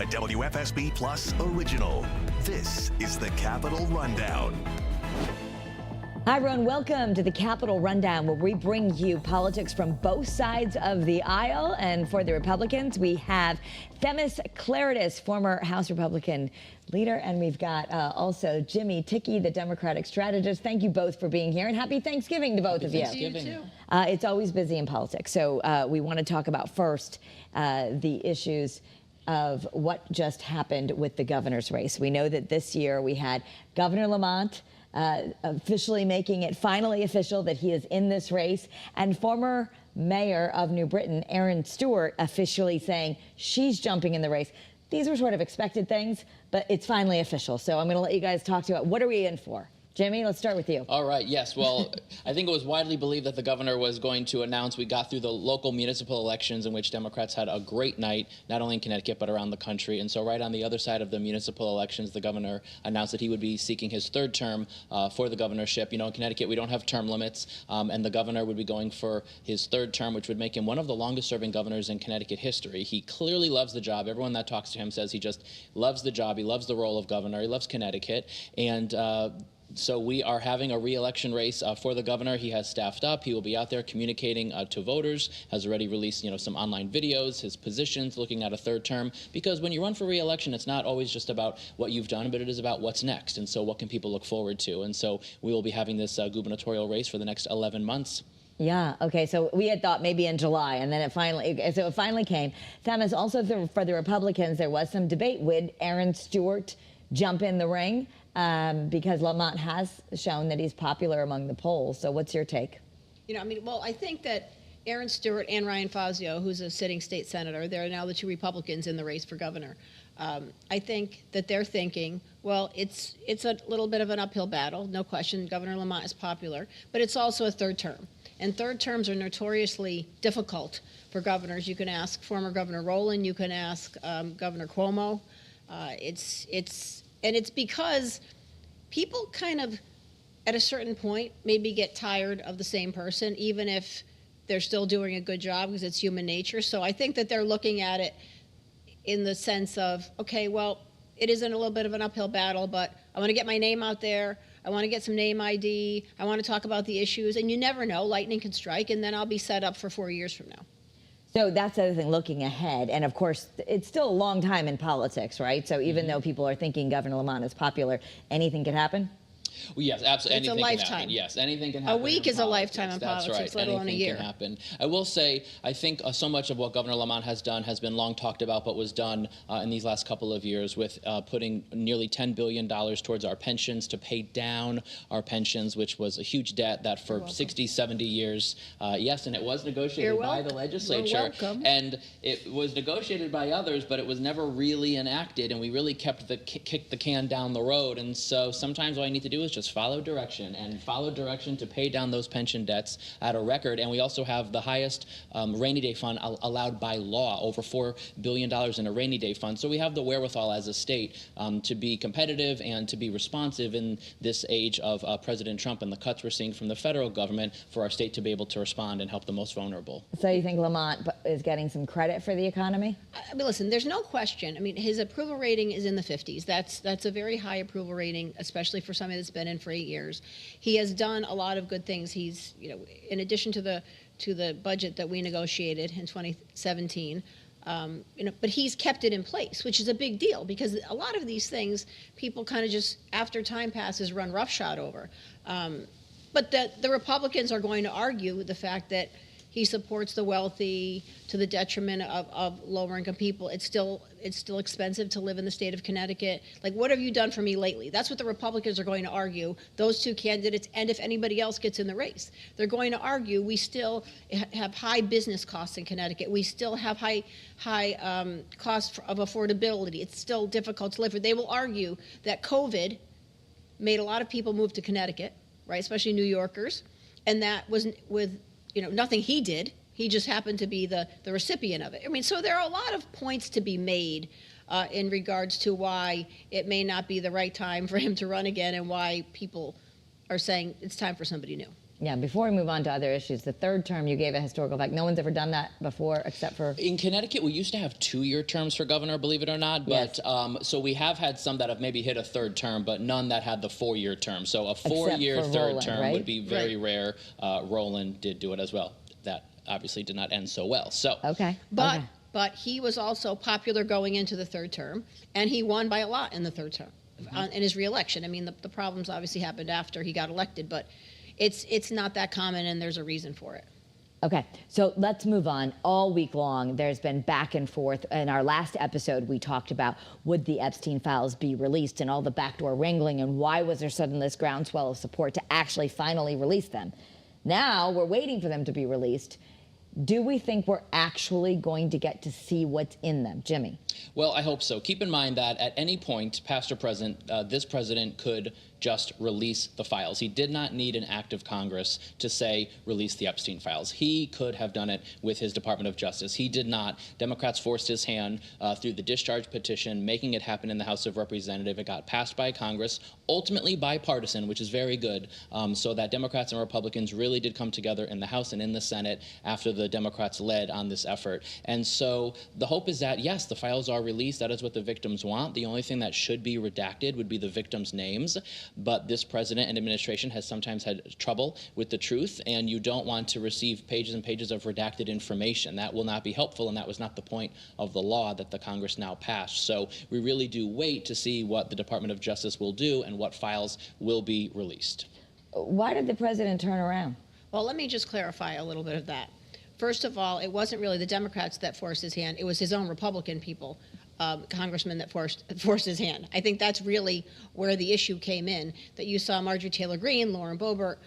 a WFSB Plus original. This is the Capitol Rundown. Hi, everyone. Welcome to the Capitol Rundown, where we bring you politics from both sides of the aisle. And for the Republicans, we have Themis Klarides, former House Republican leader. And we've got also Jimmy Tickey, the Democratic strategist. Thank you both for being here. And happy Thanksgiving to both of you. Thanksgiving. You too. It's always busy in politics. So we want to talk about first the issues of what just happened with the governor's race. We know that this year we had Governor Lamont officially making it finally official that he is in this race, and former mayor of New Britain, Erin Stewart, officially saying she's jumping in the race. These were sort of expected things, but it's finally official. So I'm going to let you guys talk to it. What are we in for? Jimmy, let's start with you. All right. Yes. Well, I think it was widely believed that the governor was going to announce. We got through the local municipal elections in which Democrats had a great night, not only in Connecticut, but around the country. And so right on the other side of the municipal elections, the governor announced that he would be seeking his third term for the governorship. You know, in Connecticut, we don't have term limits, and the governor would be going for his third term, which would make him one of the longest serving governors in Connecticut history. He clearly loves the job. Everyone that talks to him says he just loves the job. He loves the role of governor. He loves Connecticut. And so we are having a re-election race for the governor. He has staffed up. He will be out there communicating to voters, has already released, some online videos, his positions, looking at a third term. Because when you run for re-election, it's not always just about what you've done, but it is about what's next. And so what can people look forward to? And so we will be having this gubernatorial race for the next 11 months. Yeah. Okay. So we had thought maybe in July, and then it finally came. Themis, also for the Republicans, there was some debate. Would Erin Stewart jump in the ring? Because Lamont has shown that he's popular among the polls. So what's your take? I think that Erin Stewart and Ryan Fazio, who's a sitting state senator, they're now the two Republicans in the race for governor. I think that they're thinking, well, it's a little bit of an uphill battle, no question. Governor Lamont is popular, but it's also a third term. And third terms are notoriously difficult for governors. You can ask former Governor Rowland, you can ask Governor Cuomo. And it's because people kind of, at a certain point, maybe get tired of the same person, even if they're still doing a good job, because it's human nature. So I think that they're looking at it in the sense of, okay, well, it isn't a little bit of an uphill battle, but I want to get my name out there. I want to get some name ID. I want to talk about the issues. And you never know, lightning can strike, and then I'll be set up for 4 years from now. So that's the other thing, looking ahead. And of course, it's still a long time in politics, right? So even though people are thinking Governor Lamont is popular, anything could happen? Well, yes, absolutely. It's anything a can lifetime. happen. Yes, anything can happen. A week is a lifetime in That's politics, right. let alone a year. Anything can happen. I will say, I think so much of what Governor Lamont has done has been long talked about, but was done in these last couple of years with putting nearly $10 billion towards our pensions to pay down our pensions, which was a huge debt that for 60, 70 years, yes, and it was negotiated by the legislature. And it was negotiated by others, but it was never really enacted, and we really kicked the can down the road. And so sometimes all you need to do is just follow direction to pay down those pension debts at a record. And we also have the highest rainy day fund allowed by law, over $4 billion in a rainy day fund. So we have the wherewithal as a state to be competitive and to be responsive in this age of President Trump and the cuts we're seeing from the federal government, for our state to be able to respond and help the most vulnerable. So you think Lamont is getting some credit for the economy? I mean, listen, there's no question. I mean, his approval rating is in the 50s. That's a very high approval rating, especially for somebody that's been in for 8 years. He has done a lot of good things. He's, in addition to the budget that we negotiated in 2017, but he's kept it in place, which is a big deal, because a lot of these things people kind of just, after time passes, run roughshod over. But the Republicans are going to argue the fact that he supports the wealthy to the detriment of lower income people. It's still expensive to live in the state of Connecticut. Like, what have you done for me lately? That's what the Republicans are going to argue, those two candidates, and if anybody else gets in the race. They're going to argue we still have high business costs in Connecticut. We still have high costs of affordability. It's still difficult to live here. They will argue that COVID made a lot of people move to Connecticut, right, especially New Yorkers, and that was with nothing he did. He just happened to be the recipient of it. I mean, so there are a lot of points to be made in regards to why it may not be the right time for him to run again, and why people are saying it's time for somebody new. Yeah, before we move on to other issues, the third term, you gave a historical fact. No one's ever done that before except for... In Connecticut, we used to have 2-year terms for governor, believe it or not. But Yes. so we have had some that have maybe hit a third term, but none that had the 4-year term. So a 4-year for third Roland, term right? would be very rare. Roland did do it as well. That obviously did not end so well. So Okay. But okay. but he was also popular going into the third term, and he won by a lot in the third term in his reelection. I mean, the problems obviously happened after he got elected, but it's not that common, and there's a reason for it. Okay, so let's move on. All week long, there's been back and forth. In our last episode, we talked about would the Epstein files be released and all the backdoor wrangling, and why was there suddenly this groundswell of support to actually finally release them. Now we're waiting for them to be released. Do we think we're actually going to get to see what's in them? Jimmy? Well, I hope so. Keep in mind that at any point, past or present, this president could just release the files. He did not need an act of Congress to say, release the Epstein files. He could have done it with his Department of Justice. He did not. Democrats forced his hand through the discharge petition, making it happen in the House of Representatives. It got passed by Congress, ultimately bipartisan, which is very good, so that Democrats and Republicans really did come together in the House and in the Senate after the Democrats led on this effort. And so the hope is that, yes, the files are released. That is what the victims want. The only thing that should be redacted would be the victims' names. But this president and administration has sometimes had trouble with the truth, and you don't want to receive pages and pages of redacted information. That will not be helpful, and that was not the point of the law that the Congress now passed. So we really do wait to see what the Department of Justice will do and what files will be released. Why did the president turn around? Well, let me just clarify a little bit of that. First of all, it wasn't really the Democrats that forced his hand. It was his own Republican people, congressmen, that forced his hand. I think that's really where the issue came in, that you saw Marjorie Taylor Greene, Lauren Boebert,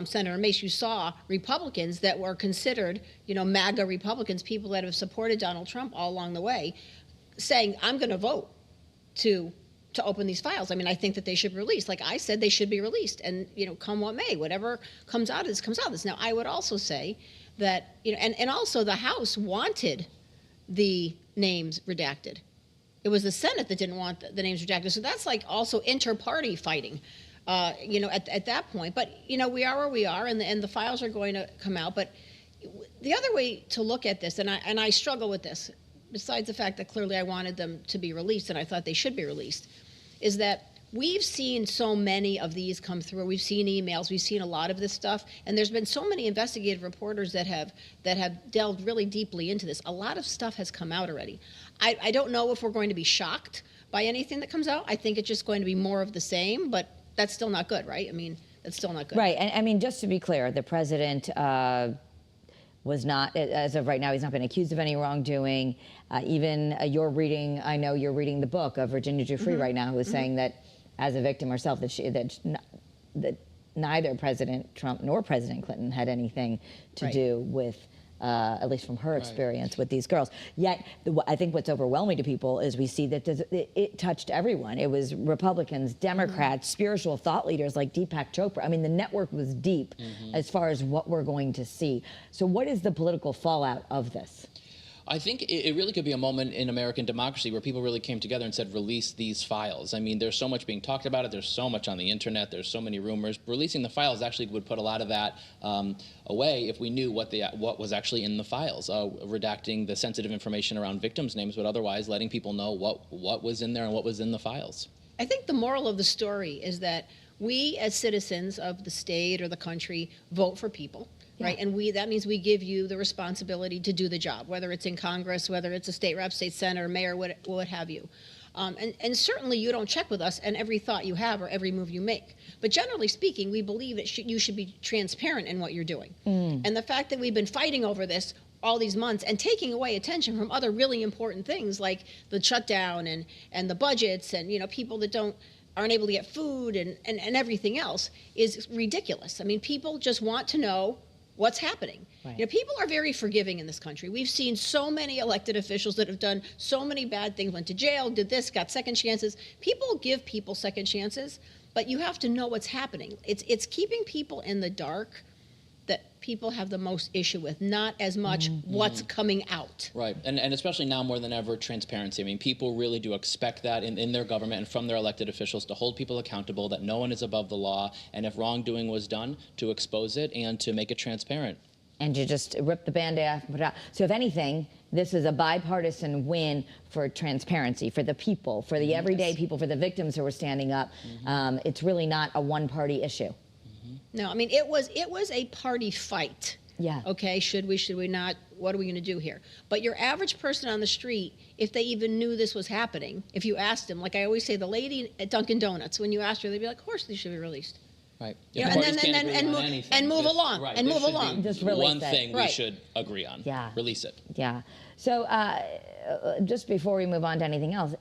Senator Mace. You saw Republicans that were considered, MAGA Republicans, people that have supported Donald Trump all along the way, saying, I'm going to vote to open these files. I mean, I think that they should be released. Like I said, they should be released. And, come what may, whatever comes out of this, comes out of this. Now, I would also say that, and also the House wanted the names redacted. It was the Senate that didn't want the names redacted. So that's like also inter-party fighting, at that point. But, we are where we are, and the files are going to come out. But the other way to look at this, and I struggle with this, besides the fact that clearly I wanted them to be released and I thought they should be released, is that we've seen so many of these come through. We've seen emails. We've seen a lot of this stuff. And there's been so many investigative reporters that have delved really deeply into this. A lot of stuff has come out already. I don't know if we're going to be shocked by anything that comes out. I think it's just going to be more of the same, but that's still not good, right? I mean, that's still not good. Right. And I mean, just to be clear, the president was not, as of right now, he's not been accused of any wrongdoing. Even you're reading, I know you're reading the book of Virginia Giuffre right now, who is saying that as a victim herself, that neither President Trump nor President Clinton had anything to do with, at least from her experience with these girls. Yet, I think what's overwhelming to people is we see that it touched everyone. It was Republicans, Democrats, spiritual thought leaders like Deepak Chopra. I mean, the network was deep as far as what we're going to see. So what is the political fallout of this? I think it really could be a moment in American democracy where people really came together and said, release these files. I mean, there's so much being talked about it. There's so much on the internet. There's so many rumors. Releasing the files actually would put a lot of that away if we knew what was actually in the files. Redacting the sensitive information around victims' names, but otherwise letting people know what was in there and what was in the files. I think the moral of the story is that we as citizens of the state or the country vote for people. Right, and that means we give you the responsibility to do the job, whether it's in Congress, whether it's a state rep, state senator, mayor, what have you. And certainly you don't check with us on every thought you have or every move you make. But generally speaking, we believe that you should be transparent in what you're doing. And the fact that we've been fighting over this all these months and taking away attention from other really important things like the shutdown and the budgets and people that aren't able to get food and everything else is ridiculous. I mean, people just want to know what's happening. Right. People are very forgiving in this country. We've seen so many elected officials that have done so many bad things, went to jail, did this, got second chances. People give people second chances, but you have to know what's happening. It's keeping people in the dark that people have the most issue with, not as much what's coming out. Right, and especially now more than ever, transparency. I mean, people really do expect that in their government and from their elected officials to hold people accountable, that no one is above the law, and if wrongdoing was done, to expose it and to make it transparent. And you just rip the Band-Aid off and put it out. So if anything, this is a bipartisan win for transparency, for the people, for the everyday people, for the victims who are standing up. It's really not a one-party issue. No, I mean, it was a party fight. Yeah. Okay, should we not? What are we going to do here? But your average person on the street, if they even knew this was happening, if you asked them, like I always say, the lady at Dunkin' Donuts, when you asked her, they'd be like, of course these should be released. Right. You know, and move along. Right. And move There should along. be Just release one it. thing we Right. should agree on. Yeah. Release it. Yeah. So just before we move on to anything else,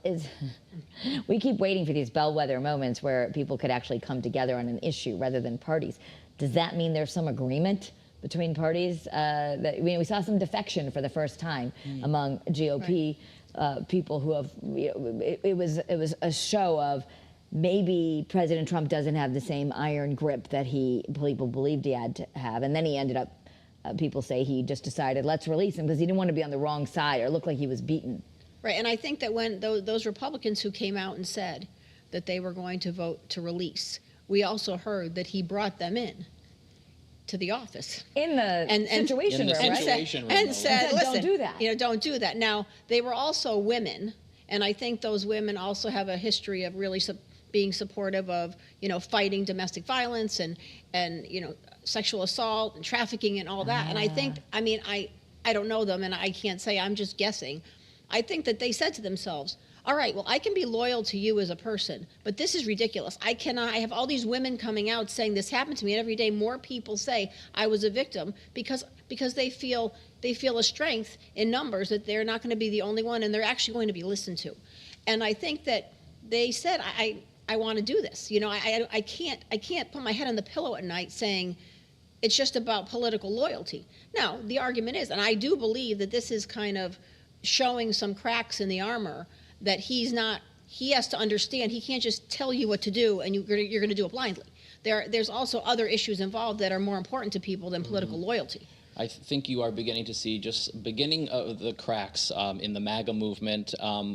we keep waiting for these bellwether moments where people could actually come together on an issue rather than parties. Does that mean there's some agreement between parties? We saw some defection for the first time among GOP people who have. It was a show of maybe President Trump doesn't have the same iron grip that people believed he had to have, and then he ended up. People say he just decided let's release him because he didn't want to be on the wrong side or look like he was beaten. Right, and I think that when those Republicans who came out and said that they were going to vote to release, we also heard that he brought them in to the office. In the situation In the room, right? situation room, And though. said, Don't listen, do that. You know, don't do that. Now, they were also women, and I think those women also have a history of really being supportive of, you know, fighting domestic violence and you know, sexual assault and trafficking and all that. And I think, I mean, I don't know them and I can't say, I'm just guessing. I think that they said to themselves, all right, well, I can be loyal to you as a person, but this is ridiculous. I have all these women coming out saying this happened to me, and every day more people say I was a victim because they feel a strength in numbers that they're not going to be the only one and they're actually going to be listened to. And I think that they said, I want to do this. You know, I can't put my head on the pillow at night saying it's just about political loyalty. Now, the argument is, and I do believe that this is kind of showing some cracks in the armor, that he has to understand he can't just tell you what to do and you're going to do it blindly. There's also other issues involved that are more important to people than political loyalty. I think you are beginning to see just beginning of the cracks in the MAGA movement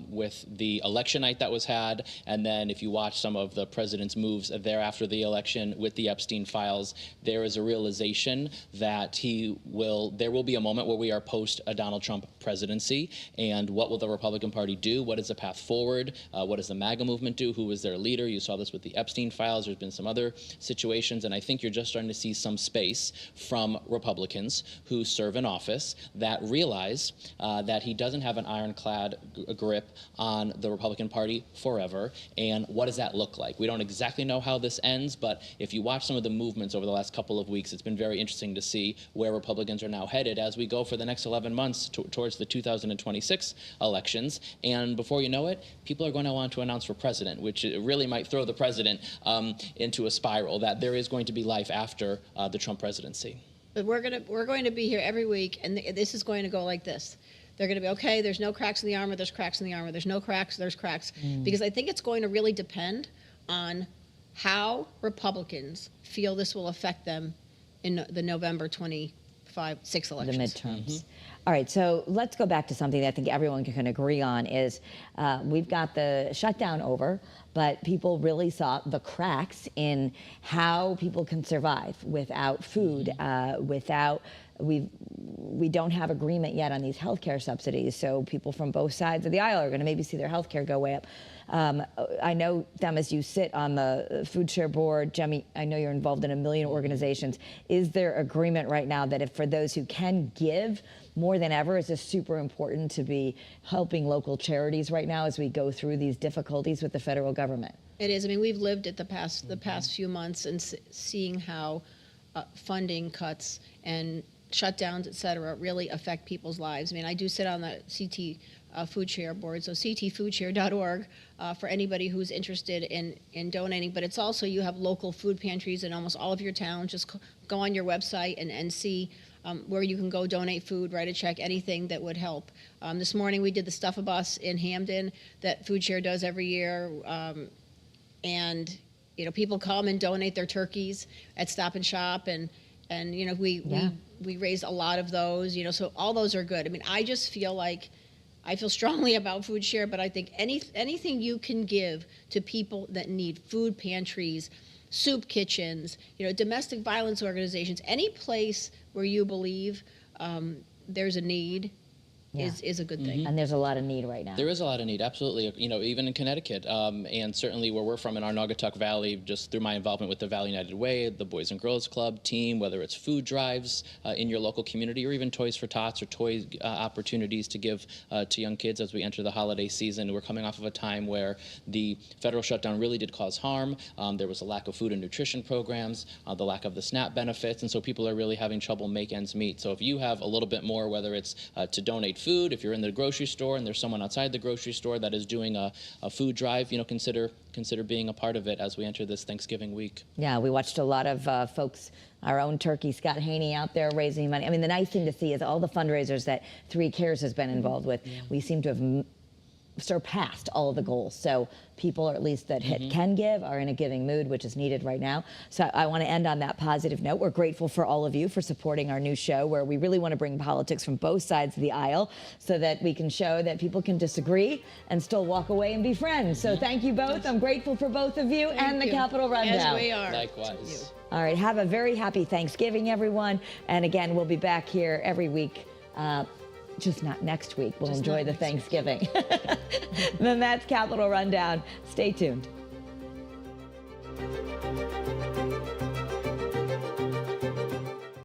with the election night that was had, and then if you watch some of the president's moves there after the election with the Epstein files, there is a realization that there will be a moment where we are post a Donald Trump presidency, and what will the Republican Party do? What is the path forward? What does the MAGA movement do? Who is their leader? You saw this with the Epstein files. There's been some other situations, and I think you're just starting to see some space from Republicans who serve in office that realize that he doesn't have an ironclad grip on the Republican Party forever. And what does that look like? We don't exactly know how this ends, but if you watch some of the movements over the last couple of weeks, it's been very interesting to see where Republicans are now headed as we go for the next 11 months towards the 2026 elections. And before you know it, people are going to want to announce for president, which really might throw the president into a spiral that there is going to be life after the Trump presidency. But we're going to be here every week, and this is going to go like this. They're going to be, okay, there's no cracks in the armor, there's cracks in the armor, there's no cracks, there's cracks. Because I think it's going to really depend on how Republicans feel this will affect them in the November 6 elections. The midterms. All right, so let's go back to something that I think everyone can agree on is we've got the shutdown over, but people really saw the cracks in how people can survive without food, we don't have agreement yet on these healthcare subsidies, so people from both sides of the aisle are going to maybe see their healthcare go way up. I know, Themis, you sit on the food share board. Jemmy, I know you're involved in a million organizations. Is there agreement right now that if for those who can give more than ever, is this super important to be helping local charities right now as we go through these difficulties with the federal government? It is. I mean, we've lived it the past few months and seeing how funding cuts and shutdowns, et cetera, really affect people's lives. I mean, I do sit on the CT food share board, so ctfoodshare.org for anybody who's interested in donating. But it's also, you have local food pantries in almost all of your towns. Just go on your website and see where you can go donate food, write a check, anything that would help. This morning we did the Stuff-A-Bus in Hamden that Food Share does every year. And you know, people come and donate their turkeys at Stop and Shop, and and we raised a lot of those. So all those are good. I mean, I just feel like I feel strongly about food share, but I think anything you can give to people that need food pantries, soup kitchens, domestic violence organizations, any place where you believe there's a need is a good thing. And there's a lot of need right now. There is a lot of need, absolutely. Even in Connecticut, and certainly where we're from in our Naugatuck Valley, just through my involvement with the Valley United Way, the Boys and Girls Club team, whether it's food drives in your local community, or even Toys for Tots or toy opportunities to give to young kids as we enter the holiday season. We're coming off of a time where the federal shutdown really did cause harm. There was a lack of food and nutrition programs, the lack of the SNAP benefits, and so people are really having trouble make ends meet. So if you have a little bit more, whether it's to donate food, if you're in the grocery store and there's someone outside the grocery store that is doing a food drive, consider being a part of it as we enter this Thanksgiving week. Yeah, we watched a lot of folks, our own turkey, Scott Haney, out there raising money. I mean, the nice thing to see is all the fundraisers that 3 Cares has been involved with. Yeah. We seem to have surpassed all of the goals. So people, or at least that can give, are in a giving mood, which is needed right now. So I want to end on that positive note. We're grateful for all of you for supporting our new show, where we really want to bring politics from both sides of the aisle so that we can show that people can disagree and still walk away and be friends. So thank you both. I'm grateful for both of you and the Capitol Rundown. As we are. Likewise. All right, have a very happy Thanksgiving, everyone. And again, we'll be back here every week. Just not next week. We'll enjoy the Thanksgiving. Then that's Capitol Rundown. Stay tuned.